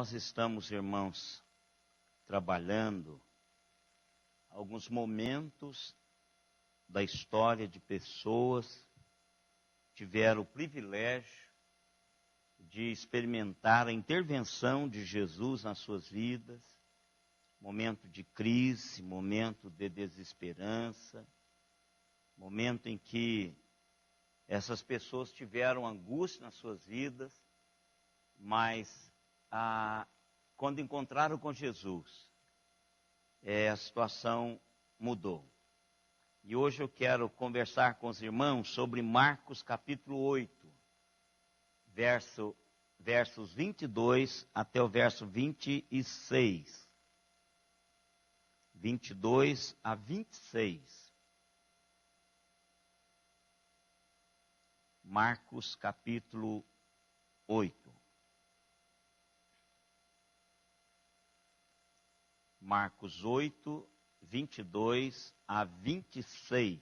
Nós estamos, irmãos, trabalhando alguns momentos da história de pessoas que tiveram o privilégio de experimentar a intervenção de Jesus nas suas vidas, momento de crise, momento de desesperança, momento em que essas pessoas tiveram angústia nas suas vidas, mas quando encontraram com Jesus, a situação mudou. E hoje eu quero conversar com os irmãos sobre Marcos capítulo 8, versos 22 até o verso 26. 22 a 26. Marcos capítulo 8. Marcos 8, 22 a 26.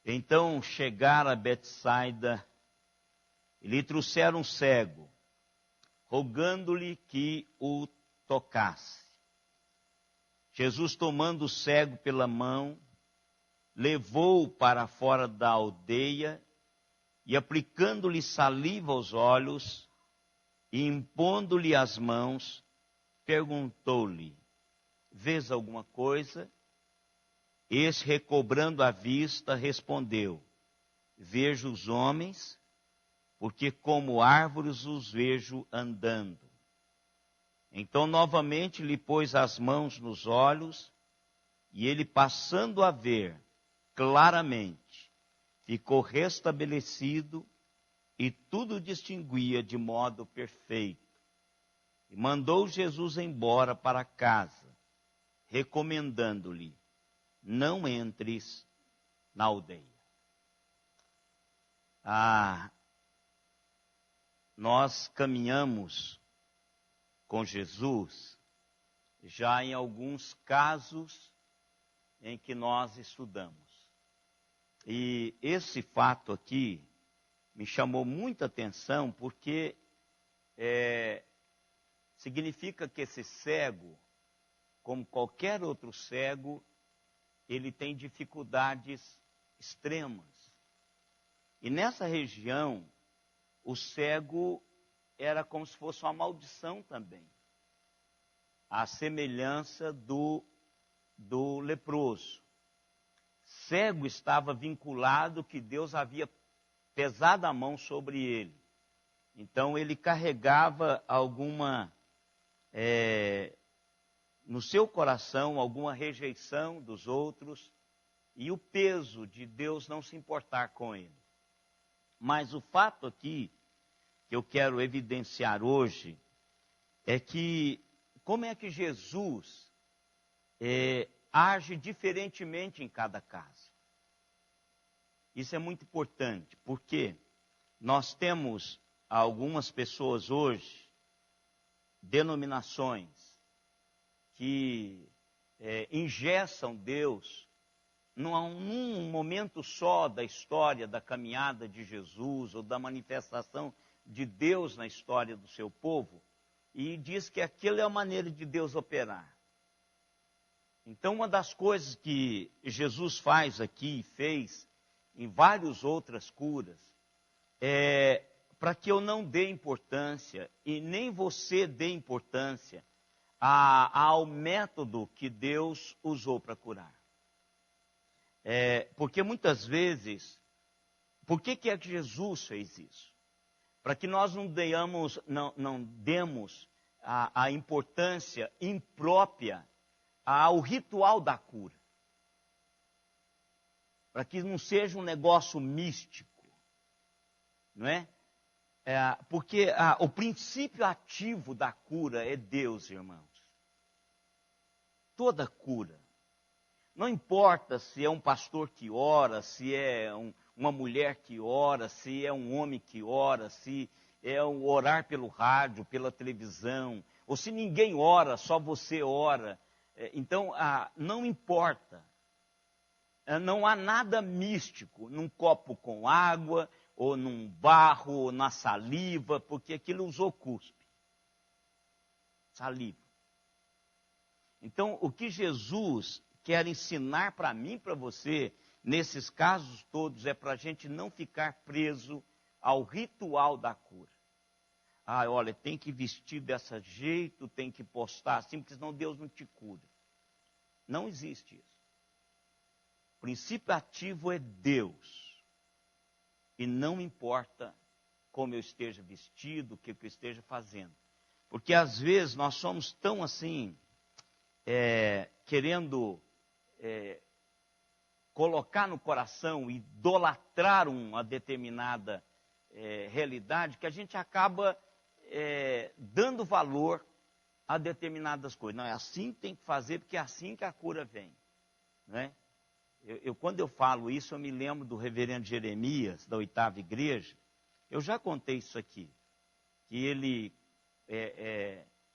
Então chegaram a Betsaida e lhe trouxeram um cego, rogando-lhe que o tocasse. Jesus, tomando o cego pela mão, levou-o para fora da aldeia e, aplicando-lhe saliva aos olhos e impondo-lhe as mãos, perguntou-lhe: vês alguma coisa? Este, recobrando a vista, respondeu: vejo os homens, porque como árvores os vejo andando. Então novamente lhe pôs as mãos nos olhos, e ele, passando a ver claramente, ficou restabelecido e tudo distinguia de modo perfeito. E mandou Jesus embora para casa, recomendando-lhe: não entres na aldeia. Nós caminhamos com Jesus já em alguns casos em que nós estudamos. E esse fato aqui me chamou muita atenção, porque significa que esse cego, como qualquer outro cego, ele tem dificuldades extremas. E nessa região, o cego era como se fosse uma maldição também, à semelhança do leproso. Cego estava vinculado que Deus havia pesado a mão sobre ele. Então ele carregava no seu coração alguma rejeição dos outros e o peso de Deus não se importar com ele. Mas o fato aqui que eu quero evidenciar hoje é que como é que Jesus age diferentemente em cada caso. Isso é muito importante, porque nós temos algumas pessoas hoje, denominações, que engessam Deus num momento só da história da caminhada de Jesus ou da manifestação de Deus na história do seu povo, e diz que aquilo é a maneira de Deus operar. Então, uma das coisas que Jesus faz aqui e fez em várias outras curas, para que eu não dê importância, e nem você dê importância, ao método que Deus usou para curar. Porque muitas vezes, por que é que Jesus fez isso? Para que nós não demos a importância imprópria ao ritual da cura. Para que não seja um negócio místico, não é? Porque o princípio ativo da cura é Deus, irmãos. Toda cura. Não importa se é um pastor que ora, se é uma mulher que ora, se é um homem que ora, se é um orar pelo rádio, pela televisão, ou se ninguém ora, só você ora. Então, não importa. Não há nada místico num copo com água, ou num barro, ou na saliva, porque aquilo usou cuspe. Saliva. Então, o que Jesus quer ensinar para mim e para você, nesses casos todos, é para a gente não ficar preso ao ritual da cura. Ah, olha, tem que vestir desse jeito, tem que postar assim, porque senão Deus não te cura. Não existe isso. O princípio ativo é Deus. E não importa como eu esteja vestido, o que eu esteja fazendo. Porque às vezes nós somos tão assim, querendo colocar no coração, idolatrar uma determinada realidade, que a gente acaba dando valor a determinadas coisas. Não, é assim que tem que fazer, porque é assim que a cura vem. Né? Quando eu falo isso, eu me lembro do reverendo Jeremias, da 8ª igreja. Eu já contei isso aqui, que ele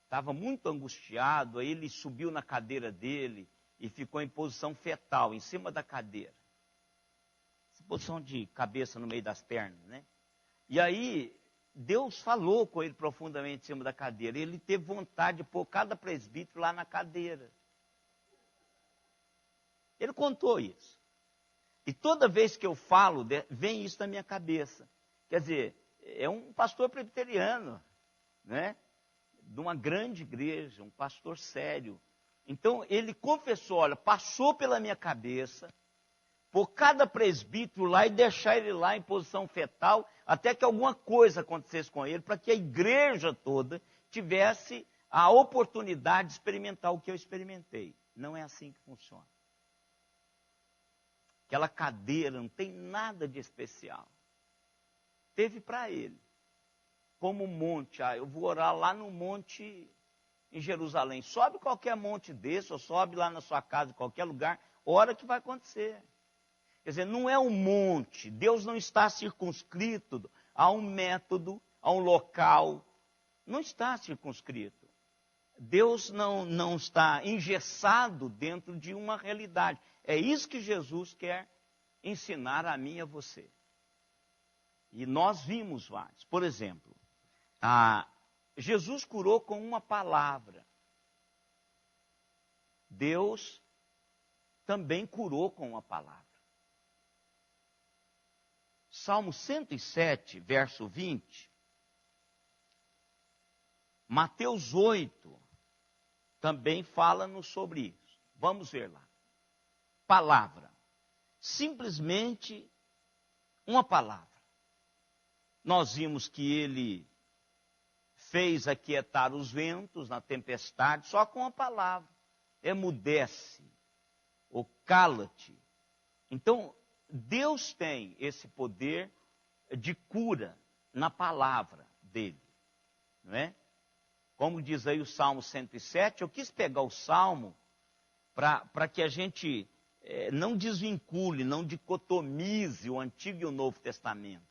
estava muito angustiado, aí ele subiu na cadeira dele e ficou em posição fetal, em cima da cadeira. Essa posição de cabeça no meio das pernas, né? E aí, Deus falou com ele profundamente em cima da cadeira. Ele teve vontade de pôr cada presbítero lá na cadeira. Ele contou isso. E toda vez que eu falo, vem isso na minha cabeça. Quer dizer, é um pastor presbiteriano, né? De uma grande igreja, um pastor sério. Então, ele confessou, olha, passou pela minha cabeça, por cada presbítero lá e deixar ele lá em posição fetal, até que alguma coisa acontecesse com ele, para que a igreja toda tivesse a oportunidade de experimentar o que eu experimentei. Não é assim que funciona. Aquela cadeira não tem nada de especial. Teve para ele. Como um monte, eu vou orar lá no monte em Jerusalém. Sobe qualquer monte desse, ou sobe lá na sua casa, em qualquer lugar, ora que vai acontecer. Quer dizer, não é um monte. Deus não está circunscrito a um método, a um local. Não está circunscrito. Deus não está engessado dentro de uma realidade. É isso que Jesus quer ensinar a mim e a você. E nós vimos vários. Por exemplo, Jesus curou com uma palavra. Deus também curou com uma palavra. Salmo 107, verso 20. Mateus 8 também fala-nos sobre isso. Vamos ver lá. Palavra. Simplesmente uma palavra. Nós vimos que ele fez aquietar os ventos na tempestade só com a palavra. Emudece, ou cala-te. Então, Deus tem esse poder de cura na palavra dele. Não é? Como diz aí o Salmo 107, eu quis pegar o Salmo para que a gente não desvincule, não dicotomize o Antigo e o Novo Testamento.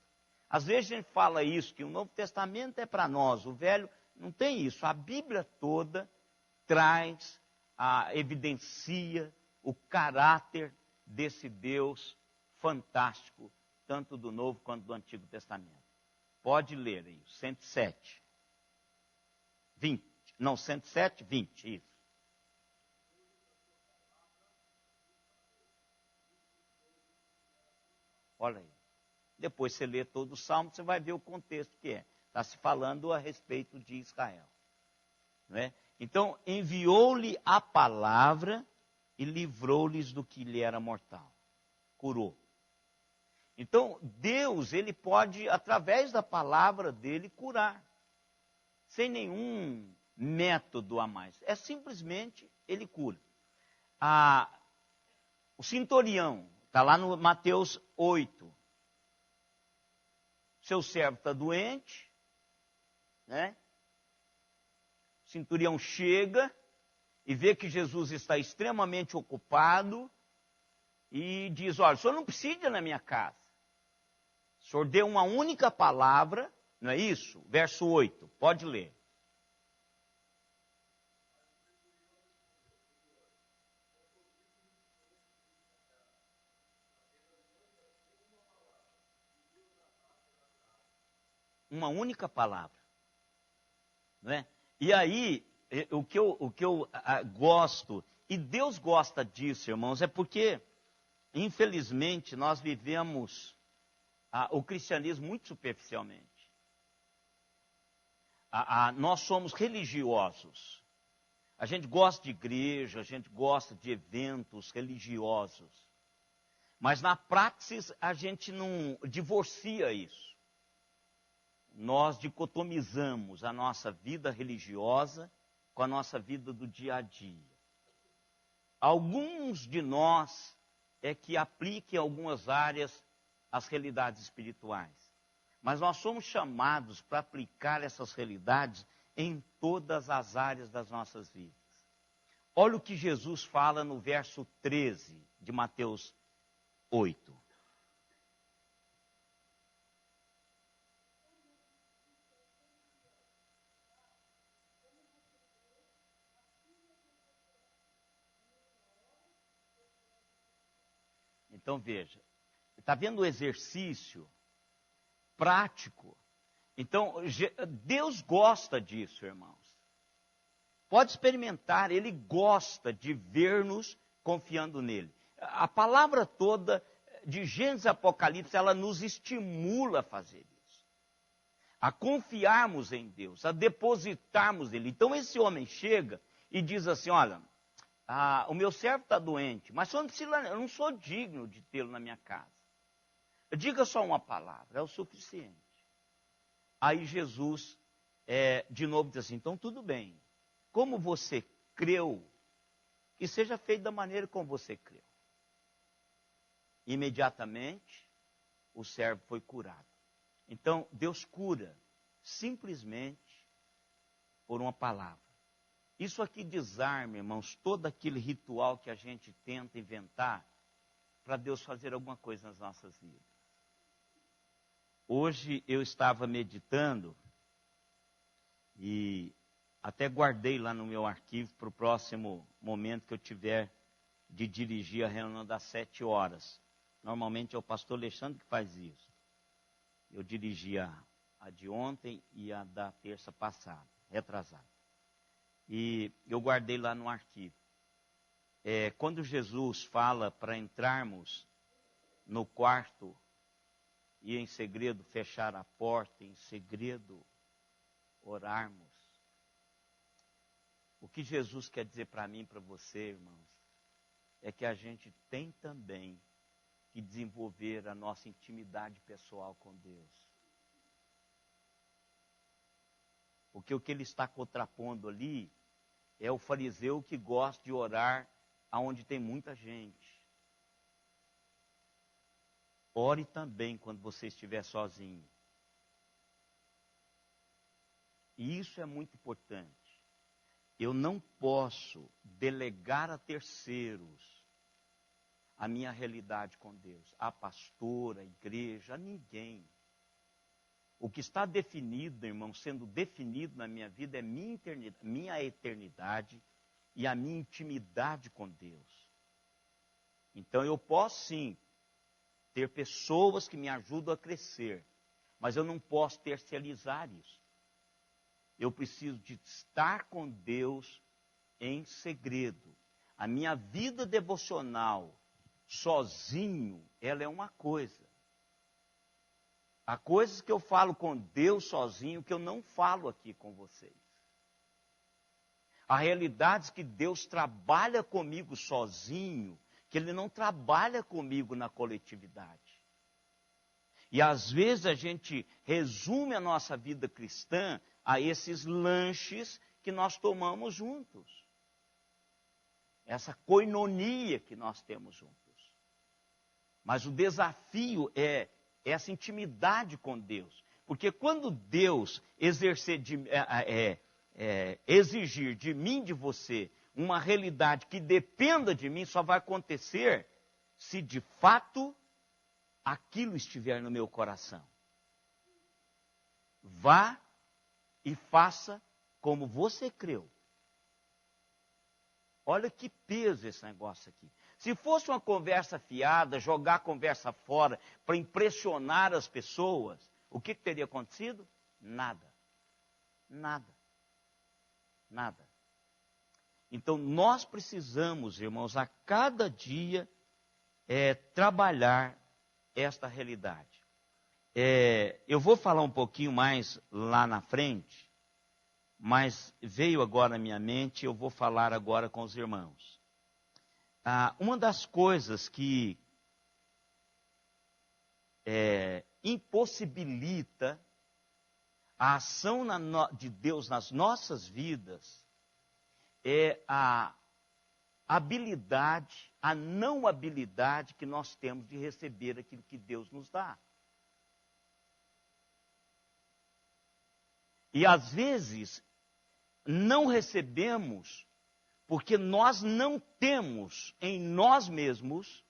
Às vezes a gente fala isso, que o Novo Testamento é para nós, o Velho não tem isso. A Bíblia toda traz, evidencia o caráter desse Deus fantástico, tanto do Novo quanto do Antigo Testamento. Pode ler aí, 107. 20. Não, 107, 20, isso. Olha aí. Depois você lê todo o Salmo, você vai ver o contexto que é. Está se falando a respeito de Israel. Não é? Então, enviou-lhe a palavra e livrou-lhes do que lhe era mortal. Curou. Então, Deus, ele pode, através da palavra dele, curar. Sem nenhum método a mais. É simplesmente, ele cura. O centurião, está lá no Mateus 8. Seu servo está doente, né? O centurião chega e vê que Jesus está extremamente ocupado e diz, olha, o senhor não precisa ir na minha casa. O senhor deu uma única palavra, não é isso? Verso 8, pode ler. uma única palavra. Não é? E aí, o que eu gosto, e Deus gosta disso, irmãos, é porque, infelizmente, nós vivemos o cristianismo muito superficialmente. Nós somos religiosos. A gente gosta de igreja, a gente gosta de eventos religiosos. Mas na prática a gente não divorcia isso. Nós dicotomizamos a nossa vida religiosa com a nossa vida do dia a dia. Alguns de nós é que apliquem em algumas áreas as realidades espirituais. Mas nós somos chamados para aplicar essas realidades em todas as áreas das nossas vidas. Olha o que Jesus fala no verso 13 de Mateus 8. Então veja, está vendo o exercício prático? Então, Deus gosta disso, irmãos. Pode experimentar, Ele gosta de ver-nos confiando nele. A palavra toda de Gênesis e Apocalipse, ela nos estimula a fazer isso. A confiarmos em Deus, a depositarmos nele. Então esse homem chega e diz assim, olha, o meu servo está doente, mas eu não sou digno de tê-lo na minha casa. Diga só uma palavra, é o suficiente. Aí Jesus, de novo, diz assim, então tudo bem. Como você creu, que seja feito da maneira como você creu. Imediatamente, o servo foi curado. Então, Deus cura simplesmente por uma palavra. Isso aqui desarma, irmãos, todo aquele ritual que a gente tenta inventar para Deus fazer alguma coisa nas nossas vidas. Hoje eu estava meditando e até guardei lá no meu arquivo para o próximo momento que eu tiver de dirigir a reunião das 7 horas. Normalmente é o pastor Alexandre que faz isso. Eu dirigi a de ontem e a da terça passada, retrasada. E eu guardei lá no arquivo. Quando Jesus fala para entrarmos no quarto e em segredo fechar a porta, em segredo orarmos. O que Jesus quer dizer para mim e para você, irmãos, é que a gente tem também que desenvolver a nossa intimidade pessoal com Deus. Porque o que ele está contrapondo ali é o fariseu que gosta de orar aonde tem muita gente. Ore também quando você estiver sozinho. E isso é muito importante. Eu não posso delegar a terceiros a minha realidade com Deus. A pastor, a igreja, a ninguém. O que está definido, irmão, sendo definido na minha vida é minha eternidade e a minha intimidade com Deus. Então eu posso sim ter pessoas que me ajudam a crescer, mas eu não posso terceirizar isso. Eu preciso de estar com Deus em segredo. A minha vida devocional, sozinho, ela é uma coisa. Há coisas que eu falo com Deus sozinho que eu não falo aqui com vocês. Há realidades que Deus trabalha comigo sozinho, que Ele não trabalha comigo na coletividade. E às vezes a gente resume a nossa vida cristã a esses lanches que nós tomamos juntos. Essa coinonia que nós temos juntos. Mas o desafio é essa intimidade com Deus. Porque quando Deus exigir de mim, de você, uma realidade que dependa de mim, só vai acontecer se de fato aquilo estiver no meu coração. Vá e faça como você creu. Olha que peso esse negócio aqui. Se fosse uma conversa fiada, jogar a conversa fora para impressionar as pessoas, o que teria acontecido? Nada. Nada. Nada. Então, nós precisamos, irmãos, a cada dia trabalhar esta realidade. Eu vou falar um pouquinho mais lá na frente, mas veio agora na minha mente, eu vou falar agora com os irmãos. Uma das coisas que impossibilita a ação de Deus nas nossas vidas é a habilidade, a não habilidade que nós temos de receber aquilo que Deus nos dá. E às vezes não recebemos porque nós não temos em nós mesmos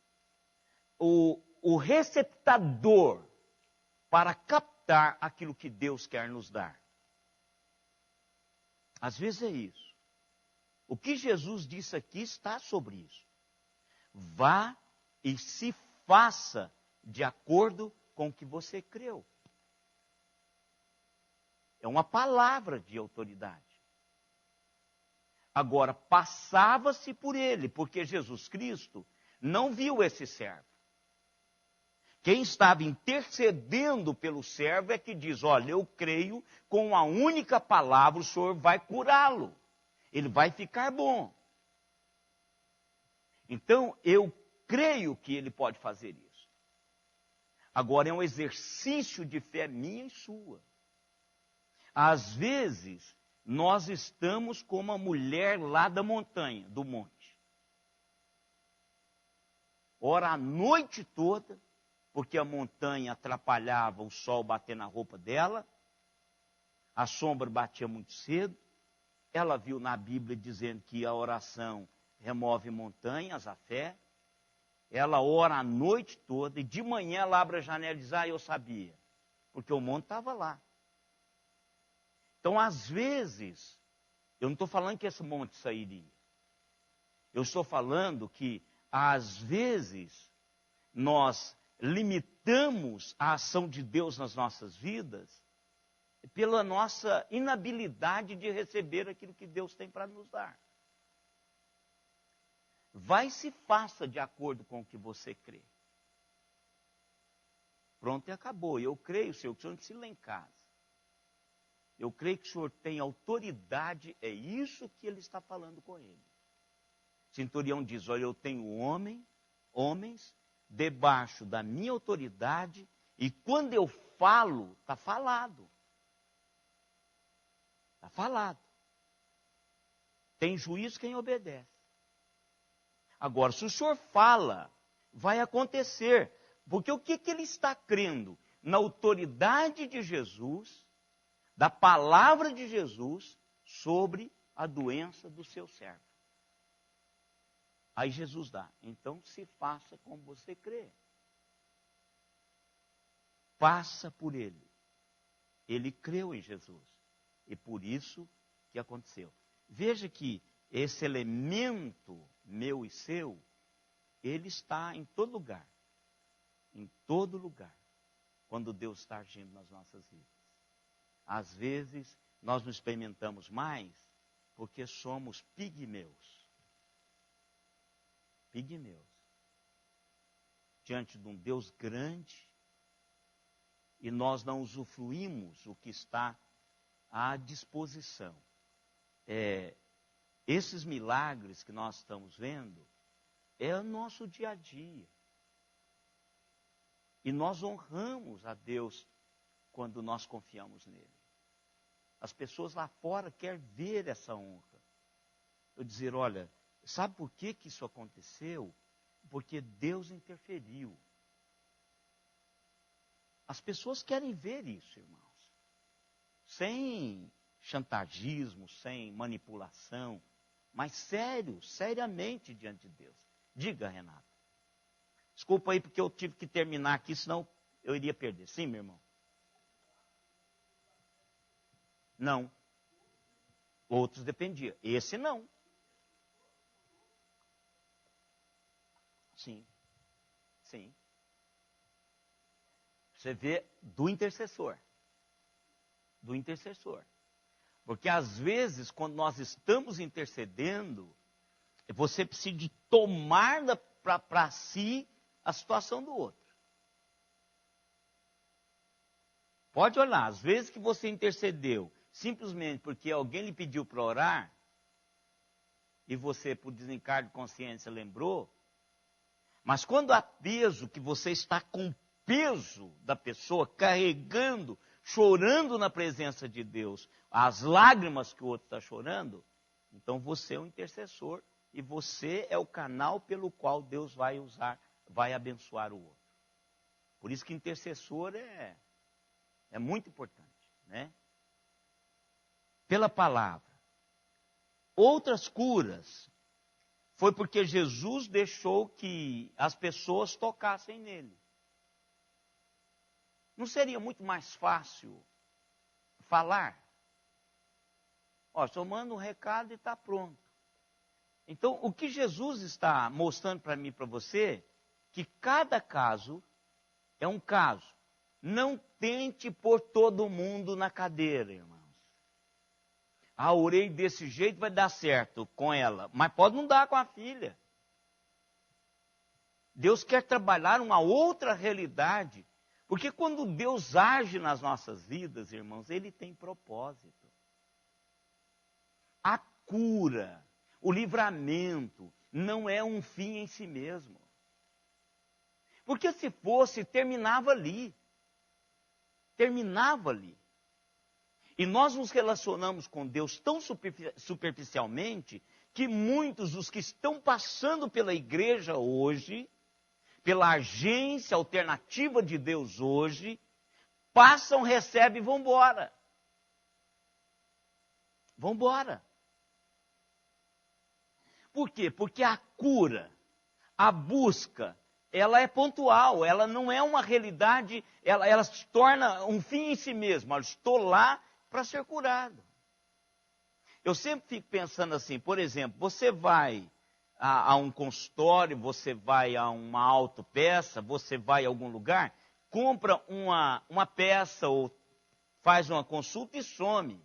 o receptador para captar aquilo que Deus quer nos dar. Às vezes é isso. O que Jesus disse aqui está sobre isso. Vá e se faça de acordo com o que você creu. É uma palavra de autoridade. Agora, passava-se por ele, porque Jesus Cristo não viu esse servo. Quem estava intercedendo pelo servo é que diz, olha, eu creio, com a única palavra o Senhor vai curá-lo. Ele vai ficar bom. Então, eu creio que ele pode fazer isso. Agora, é um exercício de fé minha e sua. Às vezes, nós estamos como a mulher lá da montanha, do monte. Ora, a noite toda, porque a montanha atrapalhava o sol bater na roupa dela, a sombra batia muito cedo, ela viu na Bíblia dizendo que a oração remove montanhas, a fé, ela ora a noite toda, e de manhã ela abre a janela e diz, eu sabia, porque o monte estava lá. Então, às vezes, eu não estou falando que esse monte sairia. Eu estou falando que, às vezes, nós limitamos a ação de Deus nas nossas vidas pela nossa inabilidade de receber aquilo que Deus tem para nos dar. Vai e se faça de acordo com o que você crê. Pronto, e acabou. Eu creio, Senhor, que o Senhor não precisa ir lá em casa. Eu creio que o Senhor tem autoridade, é isso que ele está falando com ele. O centurião diz, olha, eu tenho homens debaixo da minha autoridade, e quando eu falo, está falado. Está falado. Tem juízo quem obedece. Agora, se o Senhor fala, vai acontecer. Porque o que ele está crendo? Na autoridade de Jesus, da palavra de Jesus, sobre a doença do seu servo. Aí Jesus dá. Então, se faça como você crê. Passa por ele. Ele creu em Jesus. E por isso que aconteceu. Veja que esse elemento meu e seu, ele está em todo lugar. Em todo lugar. Quando Deus está agindo nas nossas vidas. Às vezes, nós não experimentamos mais porque somos pigmeus. Pigmeus. Diante de um Deus grande, e nós não usufruímos o que está à disposição. Esses milagres que nós estamos vendo, é o nosso dia a dia. E nós honramos a Deus quando nós confiamos nele. As pessoas lá fora querem ver essa honra. Eu dizer, olha, sabe por que isso aconteceu? Porque Deus interferiu. As pessoas querem ver isso, irmãos. Sem chantagismo, sem manipulação, mas seriamente diante de Deus. Diga, Renato. Desculpa aí porque eu tive que terminar aqui, senão eu iria perder. Sim, meu irmão? Não. Outros dependiam. Esse não. Sim. Sim. Você vê do intercessor. do intercessor. Porque às vezes, quando nós estamos intercedendo, você precisa de tomar para si a situação do outro. Pode olhar, às vezes que você intercedeu, simplesmente porque alguém lhe pediu para orar, e você, por desencargo de consciência, lembrou, mas quando há peso, que você está com peso da pessoa, carregando, chorando na presença de Deus, as lágrimas que o outro está chorando, então você é um intercessor e você é o canal pelo qual Deus vai usar, vai abençoar o outro. Por isso que intercessor é muito importante, né? Pela palavra. Outras curas foi porque Jesus deixou que as pessoas tocassem nele. Não seria muito mais fácil falar? Ó, só manda um recado e está pronto. Então, o que Jesus está mostrando para mim e para você, que cada caso é um caso. Não tente pôr todo mundo na cadeira, irmãos. Ah, orei desse jeito, vai dar certo com ela. Mas pode não dar com a filha. Deus quer trabalhar uma outra realidade. Porque quando Deus age nas nossas vidas, irmãos, Ele tem propósito. A cura, o livramento, não é um fim em si mesmo. Porque se fosse, terminava ali. Terminava ali. E nós nos relacionamos com Deus tão superficialmente que muitos dos que estão passando pela igreja hoje, pela agência alternativa de Deus hoje, passam, recebem e vão embora. Vão embora. Por quê? Porque a cura, a busca, ela é pontual, ela não é uma realidade, ela se torna um fim em si mesma. Eu estou lá para ser curado. Eu sempre fico pensando assim, por exemplo, você vai a um consultório, você vai a uma autopeça, você vai a algum lugar, compra uma peça ou faz uma consulta e some.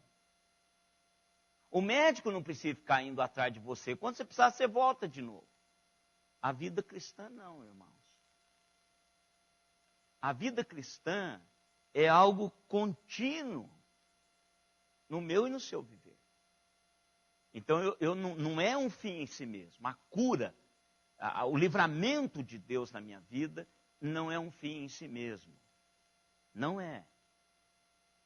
O médico não precisa ficar indo atrás de você. Quando você precisar, você volta de novo. A vida cristã não, irmãos. A vida cristã é algo contínuo no meu e no seu viver. Então, não é um fim em si mesmo. A cura, o livramento de Deus na minha vida não é um fim em si mesmo. Não é.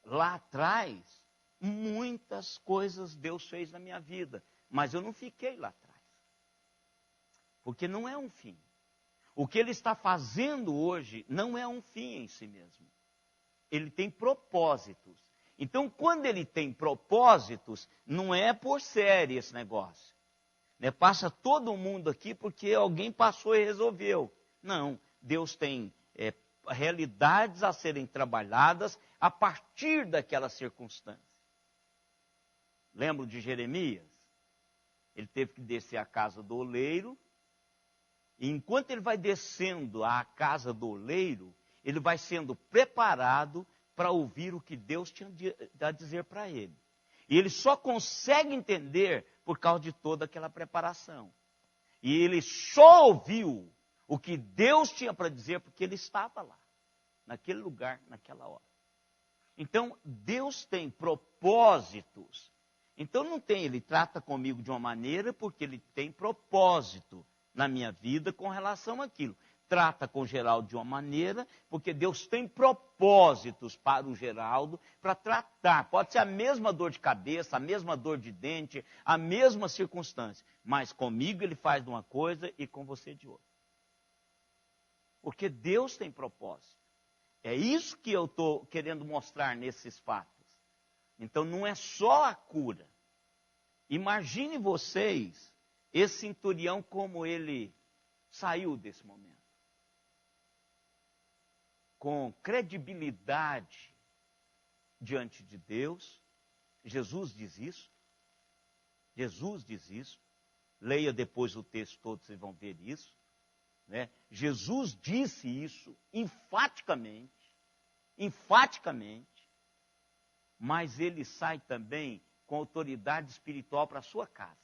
Lá atrás, muitas coisas Deus fez na minha vida, mas eu não fiquei lá atrás. Porque não é um fim. O que Ele está fazendo hoje não é um fim em si mesmo. Ele tem propósitos. Então, quando Ele tem propósitos, não é por série esse negócio. Né? Passa todo mundo aqui porque alguém passou e resolveu. Não, Deus tem realidades a serem trabalhadas a partir daquela circunstância. Lembro de Jeremias? Ele teve que descer à casa do oleiro. E enquanto ele vai descendo à casa do oleiro, ele vai sendo preparado para ouvir o que Deus tinha a dizer para ele. E ele só consegue entender por causa de toda aquela preparação. E ele só ouviu o que Deus tinha para dizer porque ele estava lá, naquele lugar, naquela hora. Então, Deus tem propósitos. Então, não tem, Ele trata comigo de uma maneira porque Ele tem propósito na minha vida com relação àquilo. Trata com o Geraldo de uma maneira, porque Deus tem propósitos para o Geraldo, para tratar. Pode ser a mesma dor de cabeça, a mesma dor de dente, a mesma circunstância. Mas comigo Ele faz de uma coisa e com você de outra. Porque Deus tem propósito. É isso que eu estou querendo mostrar nesses fatos. Então não é só a cura. Imagine vocês, esse centurião, como ele saiu desse momento. Com credibilidade diante de Deus. Jesus diz isso. Jesus diz isso. Leia depois o texto todo, vocês vão ver isso. Né? Jesus disse isso enfaticamente. Enfaticamente. mas ele sai também com autoridade espiritual para a sua casa.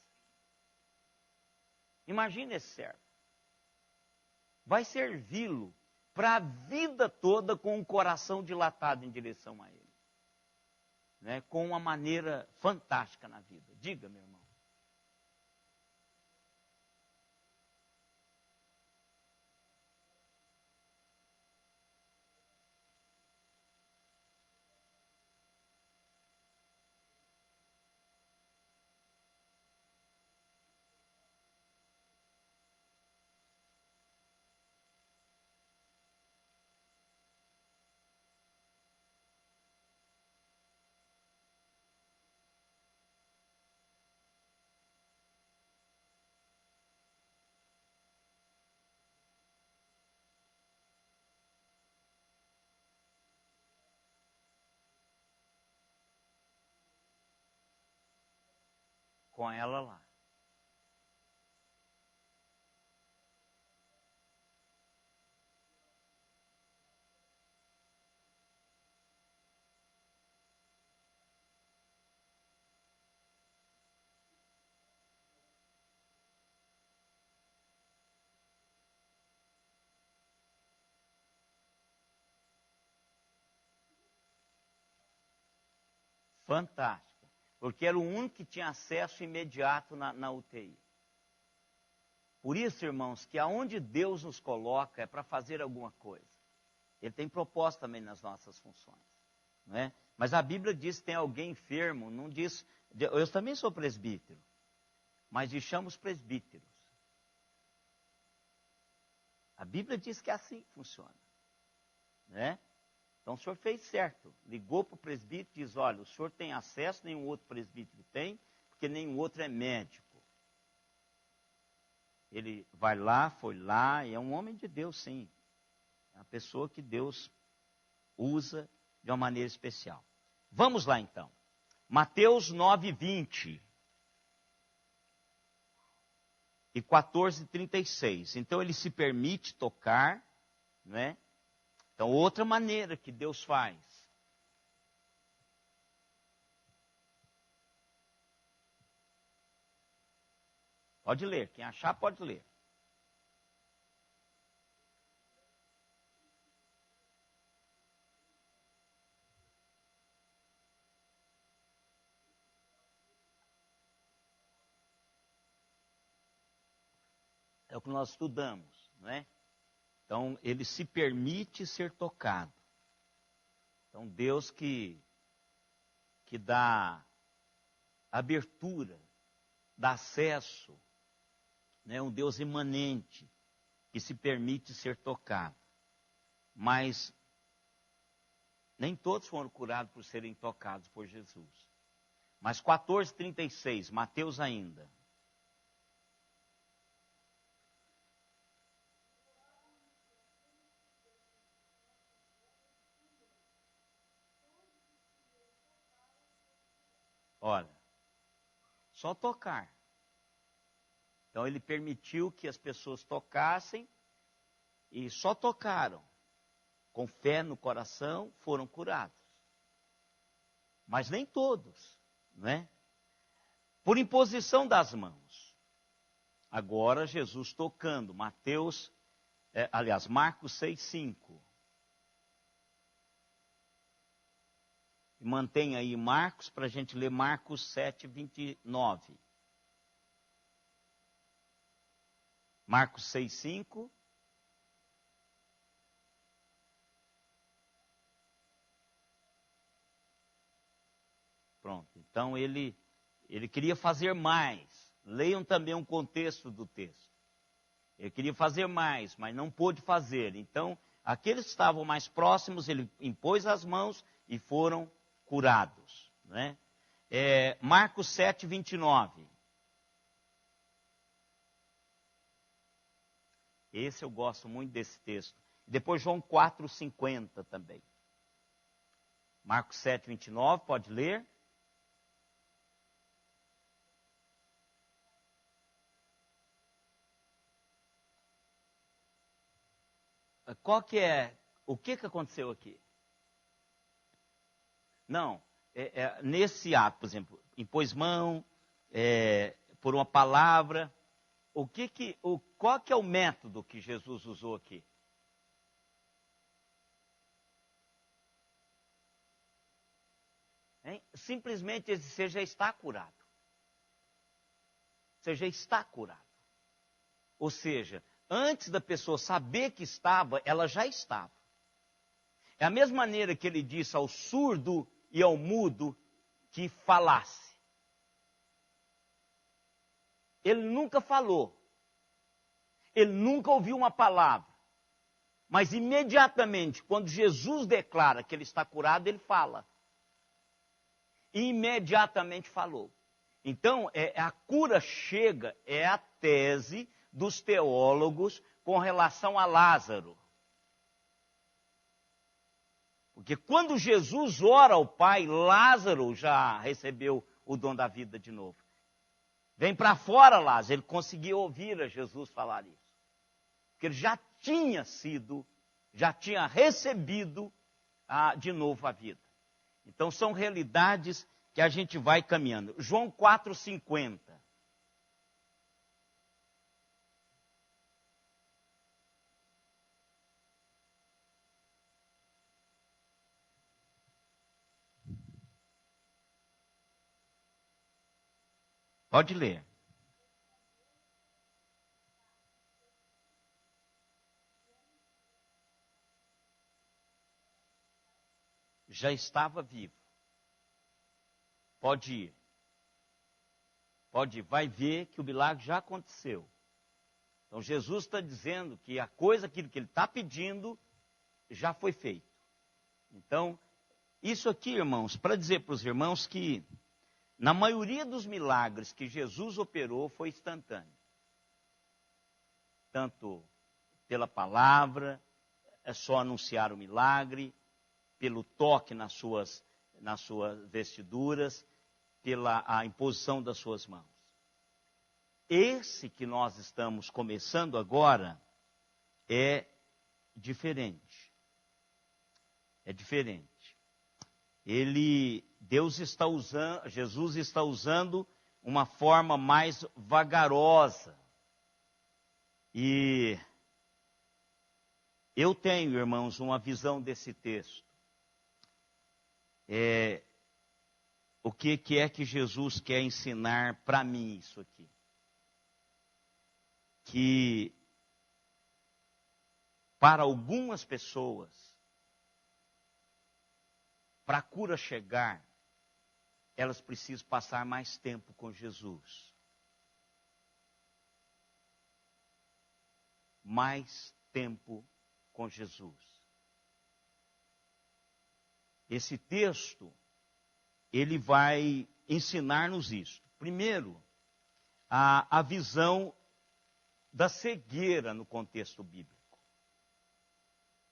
Imagine esse servo. Vai servi-lo para a vida toda com um coração dilatado em direção a ele. Né? Com uma maneira fantástica na vida. Diga, meu irmão. Com ela lá. Fantástica. Porque era o único que tinha acesso imediato na UTI. Por isso, irmãos, que aonde Deus nos coloca é para fazer alguma coisa. Ele tem propósito também nas nossas funções. Não é? Mas a Bíblia diz que tem alguém enfermo, não diz... Eu também sou presbítero, mas diz, chama os presbíteros. A Bíblia diz que é assim que funciona. Né? Então o senhor fez certo. Ligou para o presbítero e diz, olha, o senhor tem acesso, nenhum outro presbítero tem, porque nenhum outro é médico. Ele vai lá, foi lá, e é um homem de Deus, sim. É uma pessoa que Deus usa de uma maneira especial. Vamos lá, então. Mateus 9:20 e 14:36. Então, ele se permite tocar, né? Então, outra maneira que Deus faz. Pode ler, quem achar pode ler. É o que nós estudamos, não é? Então, ele se permite ser tocado. Então, Deus que dá abertura, dá acesso, né? Um Deus imanente, que se permite ser tocado. Mas nem todos foram curados por serem tocados por Jesus. Mas 14:36, Mateus ainda. Olha, só tocar. Então ele permitiu que as pessoas tocassem e só tocaram. Com fé no coração foram curados. Mas nem todos, né? Por imposição das mãos. Agora Jesus tocando, Marcos 6:5. E mantém aí Marcos para a gente ler Marcos 7:29. Marcos 6:5. Pronto. Então ele queria fazer mais. Leiam também um contexto do texto. Ele queria fazer mais, mas não pôde fazer. Então, aqueles que estavam mais próximos, ele impôs as mãos e foram curados. Né? Marcos 7:29. Esse eu gosto muito desse texto. Depois João 4:50 também. Marcos 7:29, pode ler? O que aconteceu aqui? Não, nesse ato, por exemplo, impôs mão, por uma palavra. Qual que é o método que Jesus usou aqui? Simplesmente você já está curado. Você já está curado. Ou seja, antes da pessoa saber que estava, ela já estava. É a mesma maneira que ele disse ao surdo e ao mudo que falasse. Ele nunca falou. Ele nunca ouviu uma palavra. Mas imediatamente, quando Jesus declara que ele está curado, ele fala. E imediatamente falou. Então, a cura chega, é a tese dos teólogos com relação a Lázaro. Porque quando Jesus ora ao Pai, Lázaro já recebeu o dom da vida de novo. Vem para fora, Lázaro. Ele conseguiu ouvir a Jesus falar isso. Porque ele já tinha recebido de novo a vida. Então são realidades que a gente vai caminhando. João 4,50. Pode ler. Já estava vivo. Pode ir. Pode ir. Vai ver que o milagre já aconteceu. Então Jesus está dizendo que aquilo que ele está pedindo já foi feito. Então, isso aqui, irmãos, para dizer para os irmãos que na maioria dos milagres que Jesus operou foi instantâneo. Tanto pela palavra, é só anunciar o milagre, pelo toque nas suas vestiduras, pela a imposição das suas mãos. Esse que nós estamos começando agora é diferente. É diferente. Jesus está usando uma forma mais vagarosa. E eu tenho, irmãos, uma visão desse texto. O que é que Jesus quer ensinar para mim isso aqui? Que para algumas pessoas, para a cura chegar, elas precisam passar mais tempo com Jesus. Mais tempo com Jesus. Esse texto, ele vai ensinar-nos isso. Primeiro, a visão da cegueira no contexto bíblico.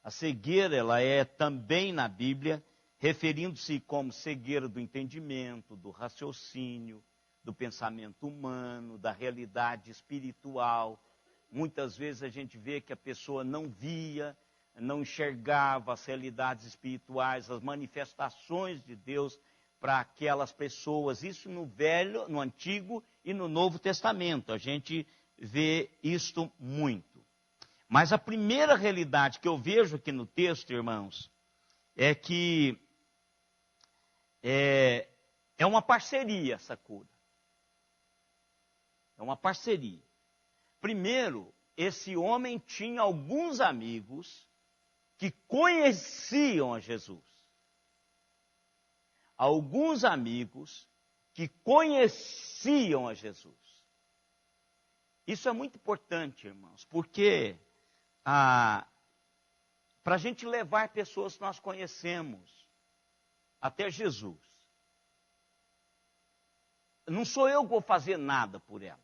A cegueira, ela é também na Bíblia, referindo-se como cegueira do entendimento, do raciocínio, do pensamento humano, da realidade espiritual. Muitas vezes a gente vê que a pessoa não via, não enxergava as realidades espirituais, as manifestações de Deus para aquelas pessoas. Isso no Antigo e no Novo Testamento. A gente vê isto muito. Mas a primeira realidade que eu vejo aqui no texto, irmãos, é que é uma parceria essa cura. É uma parceria. Primeiro, esse homem tinha alguns amigos que conheciam a Jesus. Alguns amigos que conheciam a Jesus. Isso é muito importante, irmãos, porque para a gente levar pessoas que nós conhecemos até Jesus, não sou eu que vou fazer nada por elas.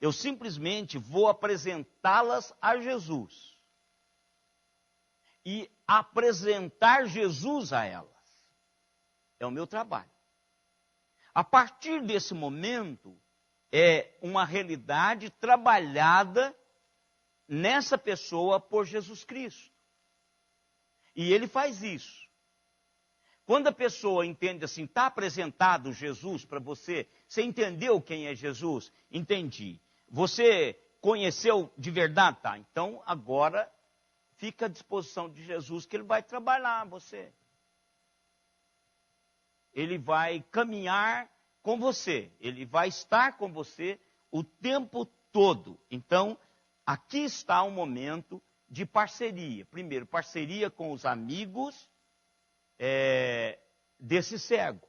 Eu simplesmente vou apresentá-las a Jesus. E apresentar Jesus a elas. É o meu trabalho. A partir desse momento, é uma realidade trabalhada nessa pessoa por Jesus Cristo. E ele faz isso. Quando a pessoa entende assim, está apresentado Jesus para você, você entendeu quem é Jesus? Entendi. Você conheceu de verdade? Tá, então agora fica à disposição de Jesus que ele vai trabalhar você. Ele vai caminhar com você, ele vai estar com você o tempo todo. Então, aqui está um momento de parceria. Primeiro, parceria com os amigos desse cego.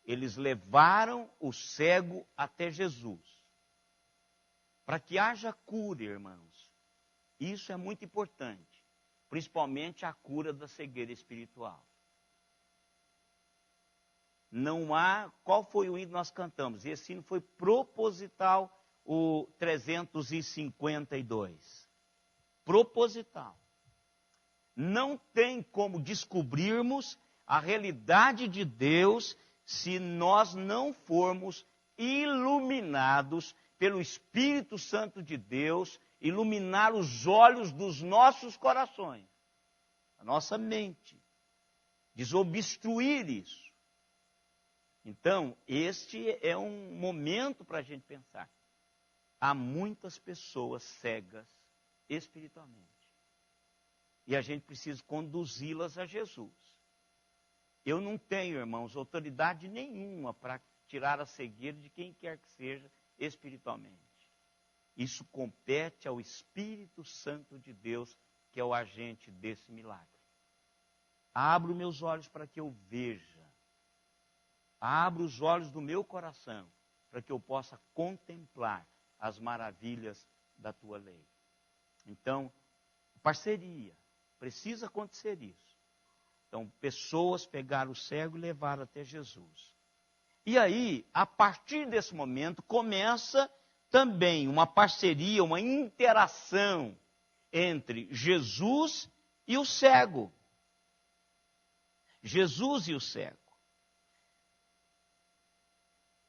Eles levaram o cego até Jesus. Para que haja cura, irmãos. Isso é muito importante. Principalmente a cura da cegueira espiritual. Não há... Qual foi o hino que nós cantamos? Esse hino foi proposital, o 352. Proposital. Não tem como descobrirmos a realidade de Deus se nós não formos iluminados pelo Espírito Santo de Deus, iluminar os olhos dos nossos corações, a nossa mente, desobstruir isso. Então, este é um momento para a gente pensar. Há muitas pessoas cegas espiritualmente. E a gente precisa conduzi-las a Jesus. Eu não tenho, irmãos, autoridade nenhuma para tirar a cegueira de quem quer que seja espiritualmente. Isso compete ao Espírito Santo de Deus, que é o agente desse milagre. Abro meus olhos para que eu veja. Abro os olhos do meu coração para que eu possa contemplar as maravilhas da tua lei. Então, parceria. Precisa acontecer isso. Então, pessoas pegaram o cego e levaram até Jesus. E aí, a partir desse momento, começa também uma parceria, uma interação entre Jesus e o cego. Jesus e o cego.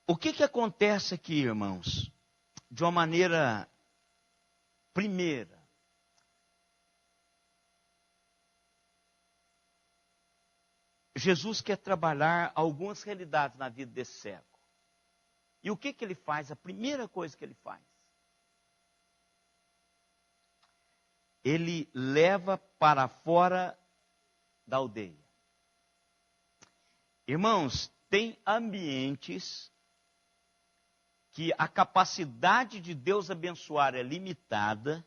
O que acontece aqui, irmãos? De uma maneira primeira. Jesus quer trabalhar algumas realidades na vida desse cego. E o que ele faz? A primeira coisa que ele faz. Ele leva para fora da aldeia. Irmãos, tem ambientes que a capacidade de Deus abençoar é limitada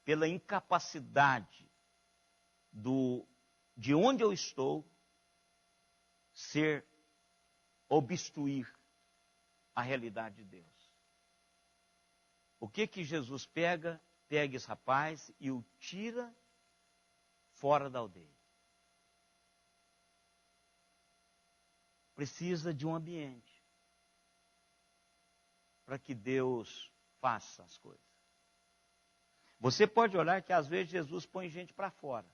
pela incapacidade de onde eu estou obstruir a realidade de Deus. O que Jesus pega? Pega esse rapaz e o tira fora da aldeia. Precisa de um ambiente para que Deus faça as coisas. Você pode olhar que às vezes Jesus põe gente para fora.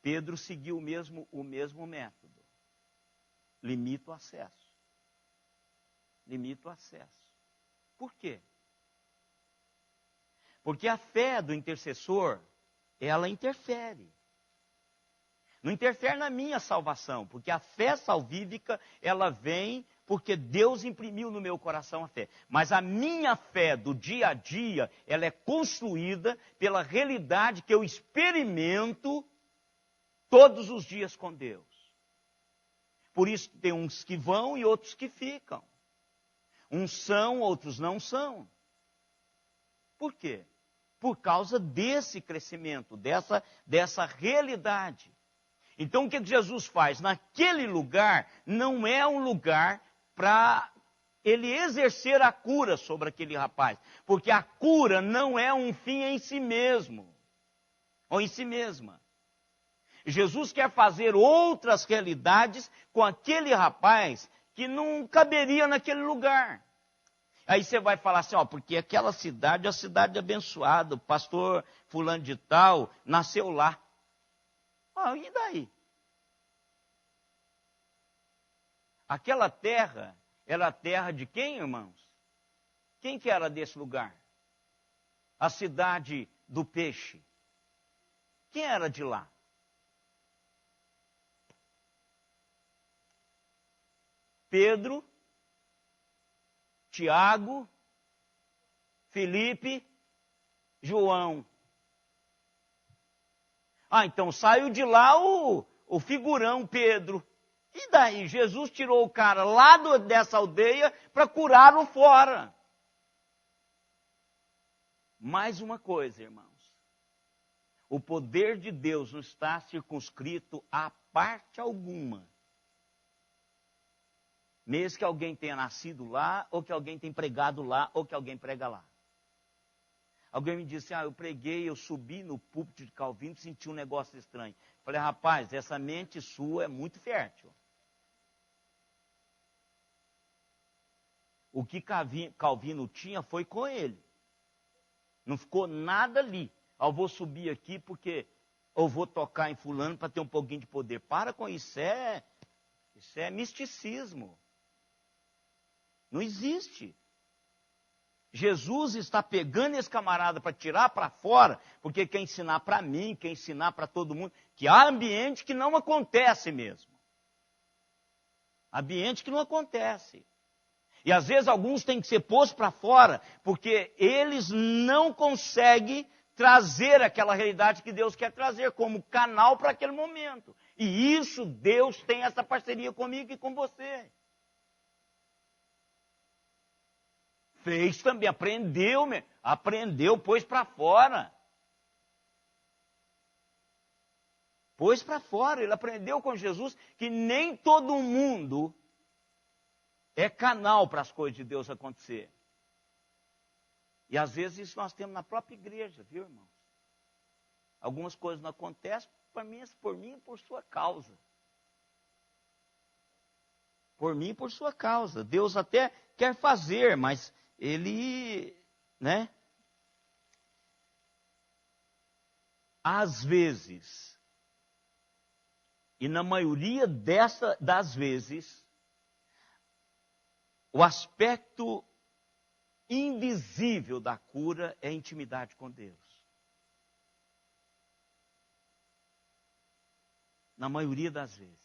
Pedro seguiu o mesmo método. Limita o acesso. Limita o acesso. Por quê? Porque a fé do intercessor, ela interfere. Não interfere na minha salvação, porque a fé salvífica, ela vem porque Deus imprimiu no meu coração a fé. Mas a minha fé do dia a dia, ela é construída pela realidade que eu experimento todos os dias com Deus. Por isso tem uns que vão e outros que ficam. Uns são, outros não são. Por quê? Por causa desse crescimento, dessa realidade. Então o que Jesus faz? Naquele lugar, não é um lugar para ele exercer a cura sobre aquele rapaz. Porque a cura não é um fim em si mesmo. Ou em si mesma. Jesus quer fazer outras realidades com aquele rapaz que não caberia naquele lugar. Aí você vai falar assim, porque aquela cidade é uma cidade abençoada, o pastor fulano de tal nasceu lá. E daí? Aquela terra era a terra de quem, irmãos? Quem que era desse lugar? A cidade do peixe. Quem era de lá? Pedro, Tiago, Felipe, João. Então saiu de lá o figurão Pedro. E daí? Jesus tirou o cara lá dessa aldeia para curá-lo fora. Mais uma coisa, irmãos. O poder de Deus não está circunscrito a parte alguma. Mesmo que alguém tenha nascido lá, ou que alguém tenha pregado lá, ou que alguém prega lá. Alguém me disse, eu preguei, eu subi no púlpito de Calvino, senti um negócio estranho. Falei, rapaz, essa mente sua é muito fértil. O que Calvino tinha foi com ele. Não ficou nada ali. Eu vou subir aqui porque eu vou tocar em fulano para ter um pouquinho de poder. Para com isso, isso é misticismo. Não existe. Jesus está pegando esse camarada para tirar para fora, porque quer ensinar para mim, quer ensinar para todo mundo, que há ambiente que não acontece mesmo. Ambiente que não acontece. E às vezes alguns têm que ser postos para fora, porque eles não conseguem trazer aquela realidade que Deus quer trazer como canal para aquele momento. E isso, Deus tem essa parceria comigo e com você. Fez também, aprendeu, pôs para fora. Pôs para fora, ele aprendeu com Jesus que nem todo mundo é canal para as coisas de Deus acontecer. E às vezes isso nós temos na própria igreja, viu, irmãos? Algumas coisas não acontecem por mim e por sua causa. Por mim e por sua causa. Deus até quer fazer, mas ele, às vezes, e na maioria das vezes, o aspecto invisível da cura é a intimidade com Deus. Na maioria das vezes.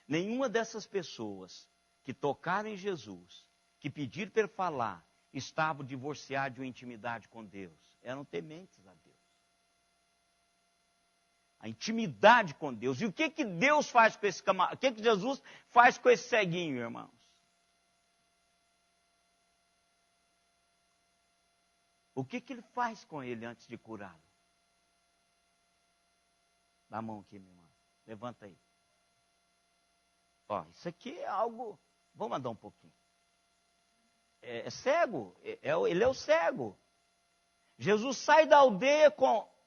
Nenhuma dessas pessoas que tocaram em Jesus, que pediram para ele falar, estavam divorciados de uma intimidade com Deus. Eram tementes a Deus. A intimidade com Deus. E o que Deus faz com esse camarada? O que Jesus faz com esse ceguinho, irmãos? O que ele faz com ele antes de curá-lo? Dá a mão aqui, minha irmã. Levanta aí. Isso aqui é algo... Vamos andar um pouquinho. É cego. Ele é o cego. Jesus sai da aldeia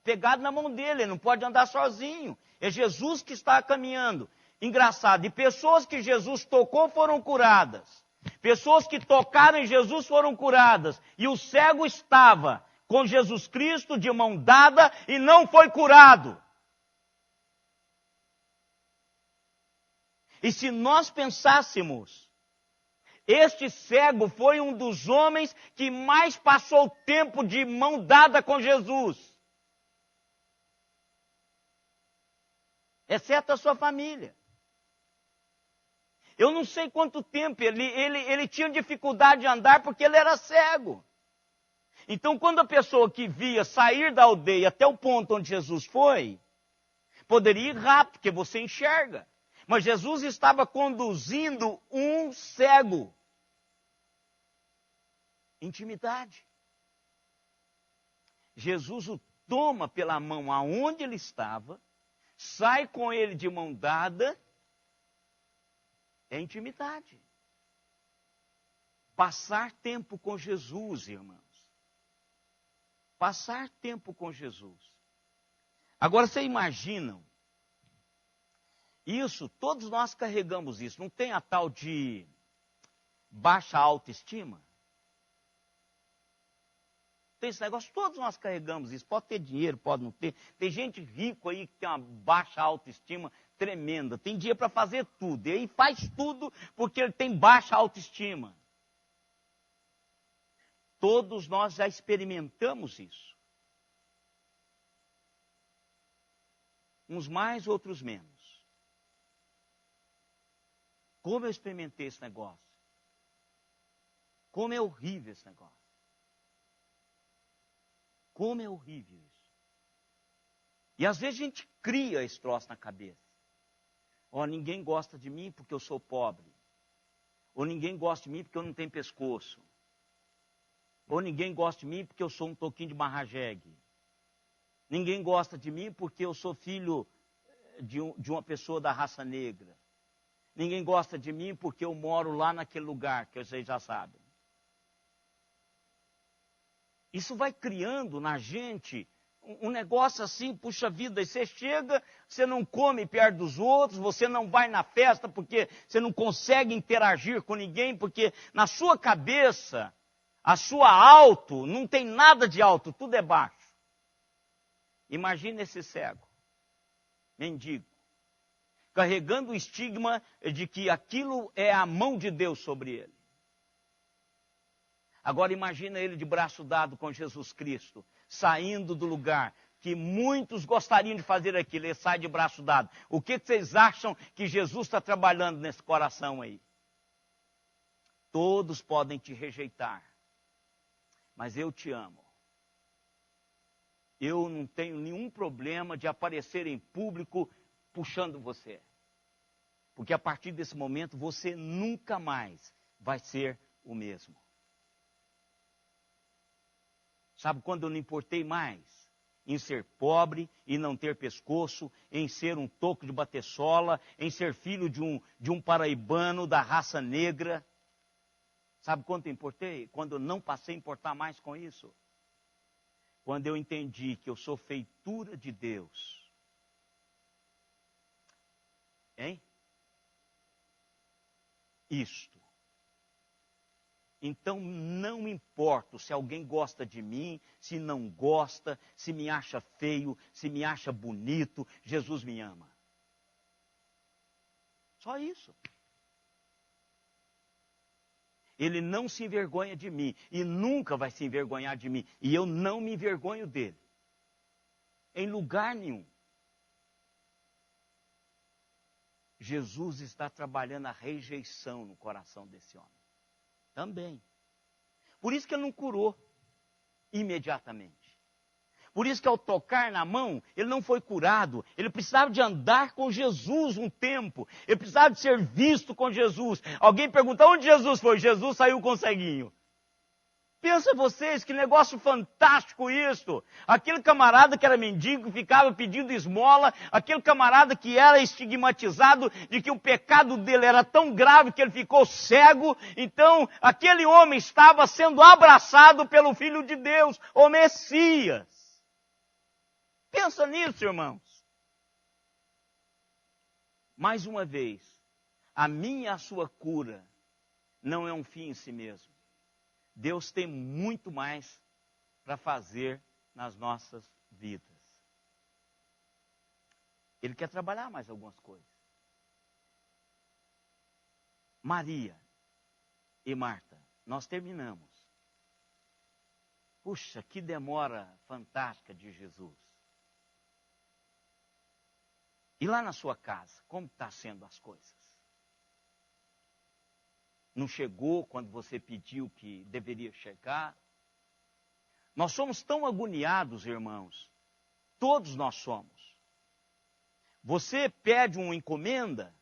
pegado na mão dele. Ele não pode andar sozinho. É Jesus que está caminhando. Engraçado. E pessoas que Jesus tocou foram curadas. Pessoas que tocaram em Jesus foram curadas. E o cego estava com Jesus Cristo de mão dada e não foi curado. E se nós pensássemos, este cego foi um dos homens que mais passou tempo de mão dada com Jesus. Exceto a sua família. Eu não sei quanto tempo ele tinha dificuldade de andar porque ele era cego. Então, quando a pessoa que via sair da aldeia até o ponto onde Jesus foi, poderia ir rápido, porque você enxerga. Mas Jesus estava conduzindo um cego. Intimidade. Jesus o toma pela mão aonde ele estava, sai com ele de mão dada. É intimidade. Passar tempo com Jesus, irmãos. Passar tempo com Jesus. Agora, vocês imaginam, isso, todos nós carregamos isso. Não tem a tal de baixa autoestima? Tem esse negócio, todos nós carregamos isso. Pode ter dinheiro, pode não ter. Tem gente rica aí que tem uma baixa autoestima tremenda. Tem dinheiro para fazer tudo. E aí faz tudo porque ele tem baixa autoestima. Todos nós já experimentamos isso. uns mais, outros menos. Como eu experimentei esse negócio. Como é horrível esse negócio. Como é horrível isso. E às vezes a gente cria esse troço na cabeça. Ó, ninguém gosta de mim porque eu sou pobre. Ou ninguém gosta de mim porque eu não tenho pescoço. Ou ninguém gosta de mim porque eu sou um toquinho de marrajegue. Ninguém gosta de mim porque eu sou filho de uma pessoa da raça negra. Ninguém gosta de mim porque eu moro lá naquele lugar, que vocês já sabem. Isso vai criando na gente um negócio assim, puxa vida, e você chega, você não come perto dos outros, você não vai na festa porque você não consegue interagir com ninguém, porque na sua cabeça, a sua alto, não tem nada de alto, tudo é baixo. Imagina esse cego, mendigo, carregando o estigma de que aquilo é a mão de Deus sobre ele. Agora imagina ele de braço dado com Jesus Cristo, saindo do lugar que muitos gostariam de fazer aquilo, ele sai de braço dado. O que vocês acham que Jesus está trabalhando nesse coração aí? Todos podem te rejeitar, mas eu te amo. Eu não tenho nenhum problema de aparecer em público puxando você. Porque a partir desse momento você nunca mais vai ser o mesmo. Sabe quando eu não importei mais? Em ser pobre e não ter pescoço, em ser um toco de bateçola, em ser filho de um paraibano da raça negra. Sabe quando eu importei? Quando eu não passei a importar mais com isso. Quando eu entendi que eu sou feitura de Deus. Hein? Isto. Então não me importo se alguém gosta de mim, se não gosta, se me acha feio, se me acha bonito, Jesus me ama. Só isso. Ele não se envergonha de mim e nunca vai se envergonhar de mim. E eu não me envergonho dele. Em lugar nenhum. Jesus está trabalhando a rejeição no coração desse homem. Também. Por isso que ele não curou imediatamente. Por isso que ao tocar na mão, ele não foi curado. Ele precisava de andar com Jesus um tempo. Ele precisava de ser visto com Jesus. Alguém pergunta, onde Jesus foi? Jesus saiu com o ceguinho. Pensa vocês, que negócio fantástico isso. Aquele camarada que era mendigo, ficava pedindo esmola, aquele camarada que era estigmatizado de que o pecado dele era tão grave que ele ficou cego. Então, aquele homem estava sendo abraçado pelo Filho de Deus, o Messias. Pensa nisso, irmãos. Mais uma vez, a minha e a sua cura não é um fim em si mesmo. Deus tem muito mais para fazer nas nossas vidas. Ele quer trabalhar mais algumas coisas. Maria e Marta, nós terminamos. Puxa, que demora fantástica de Jesus. E lá na sua casa, como estão sendo as coisas? Não chegou quando você pediu que deveria chegar? Nós somos tão agoniados, irmãos. Todos nós somos. Você pede uma encomenda,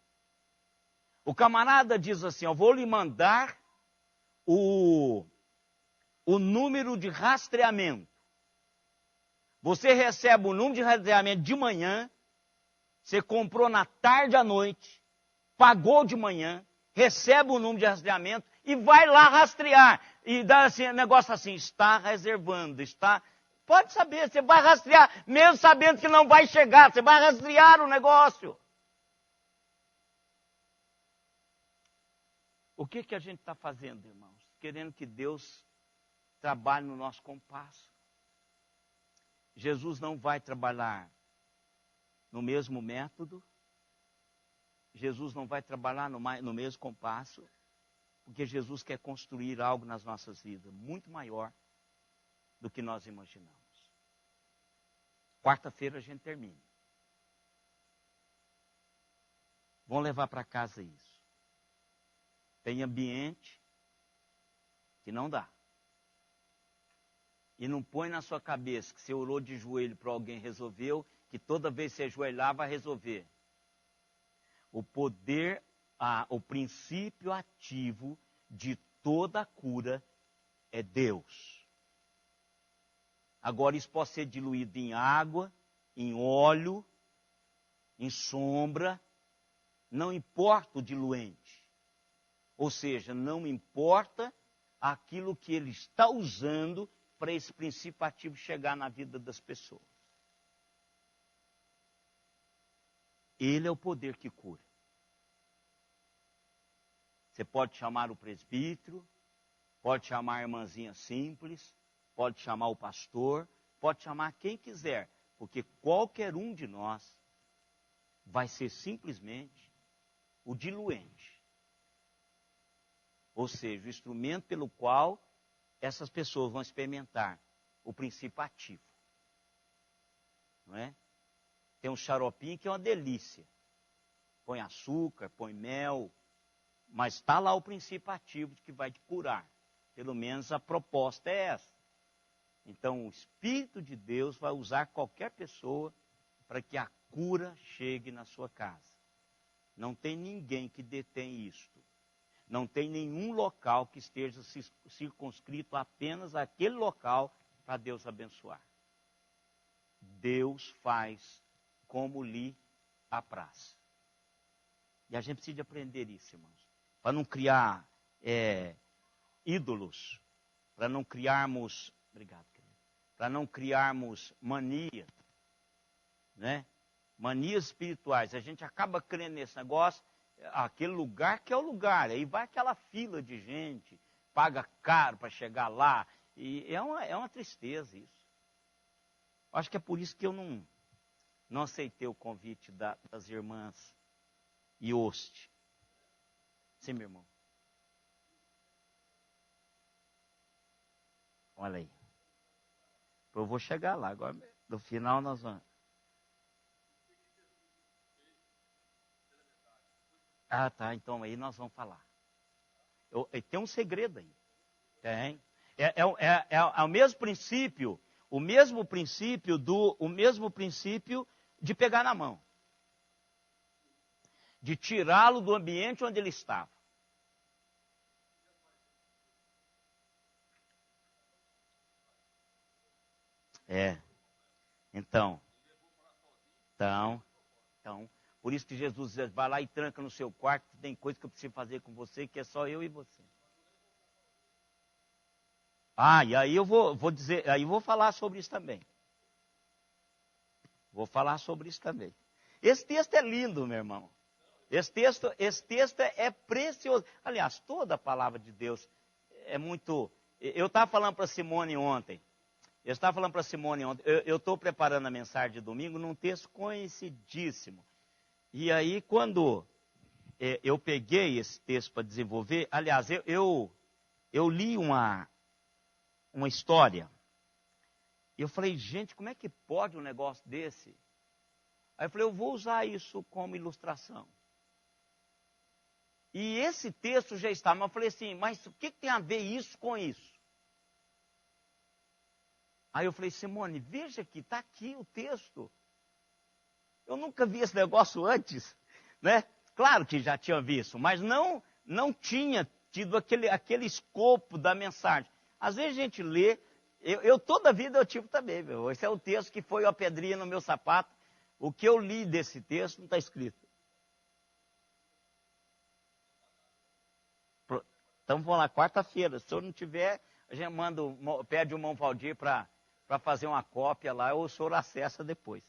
o camarada diz assim, eu vou lhe mandar o número de rastreamento. Você recebe o número de rastreamento de manhã, você comprou na tarde à noite, pagou de manhã, recebe o número de rastreamento e vai lá rastrear. E dá assim, negócio assim, está reservando, está... Pode saber, você vai rastrear, mesmo sabendo que não vai chegar, você vai rastrear o negócio. O que a gente está fazendo, irmãos? Querendo que Deus trabalhe no nosso compasso. Jesus não vai trabalhar no mesmo método, Jesus não vai trabalhar no mesmo compasso, porque Jesus quer construir algo nas nossas vidas muito maior do que nós imaginamos. Quarta-feira a gente termina. vão levar para casa isso. Tem ambiente que não dá. E não põe na sua cabeça que você orou de joelho para alguém resolveu, que toda vez que você ajoelhar vai resolver. O poder, o princípio ativo de toda cura é Deus. Agora isso pode ser diluído em água, em óleo, em sombra, não importa o diluente. Ou seja, não importa aquilo que ele está usando para esse princípio ativo chegar na vida das pessoas. Ele é o poder que cura. Você pode chamar o presbítero, pode chamar a irmãzinha simples, pode chamar o pastor, pode chamar quem quiser, porque qualquer um de nós vai ser simplesmente o diluente. Ou seja, o instrumento pelo qual essas pessoas vão experimentar o princípio ativo. Não é? Tem um xaropinho que é uma delícia. Põe açúcar, põe mel, mas está lá o princípio ativo de que vai te curar. Pelo menos a proposta é essa. Então o Espírito de Deus vai usar qualquer pessoa para que a cura chegue na sua casa. Não tem ninguém que detém isto. Não tem nenhum local que esteja circunscrito apenas àquele local para Deus abençoar. Deus faz como lhe apraz. E a gente precisa aprender isso, irmãos. Para não criar ídolos, para não criarmos, obrigado, querido, para não criarmos manias, né? Manias espirituais. A gente acaba crendo nesse negócio, aquele lugar que é o lugar, aí vai aquela fila de gente, paga caro para chegar lá, e é uma tristeza isso. Acho que é por isso que eu não aceitei o convite das irmãs Ioste. Sim, meu irmão. Olha aí. Eu vou chegar lá, agora no final nós vamos. Ah, tá, então aí nós vamos falar. Tem um segredo aí. Tem. É o mesmo princípio, o mesmo princípio de pegar na mão. De tirá-lo do ambiente onde ele estava. Então, por isso que Jesus diz, vai lá e tranca no seu quarto, tem coisa que eu preciso fazer com você, que é só eu e você. E aí eu vou dizer, aí eu vou falar sobre isso também. Vou falar sobre isso também. Esse texto é lindo, meu irmão. Esse texto é precioso. Aliás, toda a palavra de Deus é muito... Eu estava falando para Simone ontem. Eu estou preparando a mensagem de domingo num texto conhecidíssimo. E aí, quando eu peguei esse texto para desenvolver, aliás, eu li uma história. E eu falei, gente, como é que pode um negócio desse? Aí eu falei, eu vou usar isso como ilustração. E esse texto já está, mas eu falei assim, mas o que tem a ver isso com isso? Aí eu falei, Simone, veja que está aqui o texto. Eu nunca vi esse negócio antes, né? Claro que já tinha visto, mas não tinha tido aquele escopo da mensagem. Às vezes a gente lê, eu toda a vida eu tive também, meu. Esse é o texto que foi a pedrinha no meu sapato. O que eu li desse texto não está escrito. Então vamos lá, quarta-feira. Se eu não tiver, a gente pede o irmão Valdir para fazer uma cópia lá, ou o senhor acessa depois.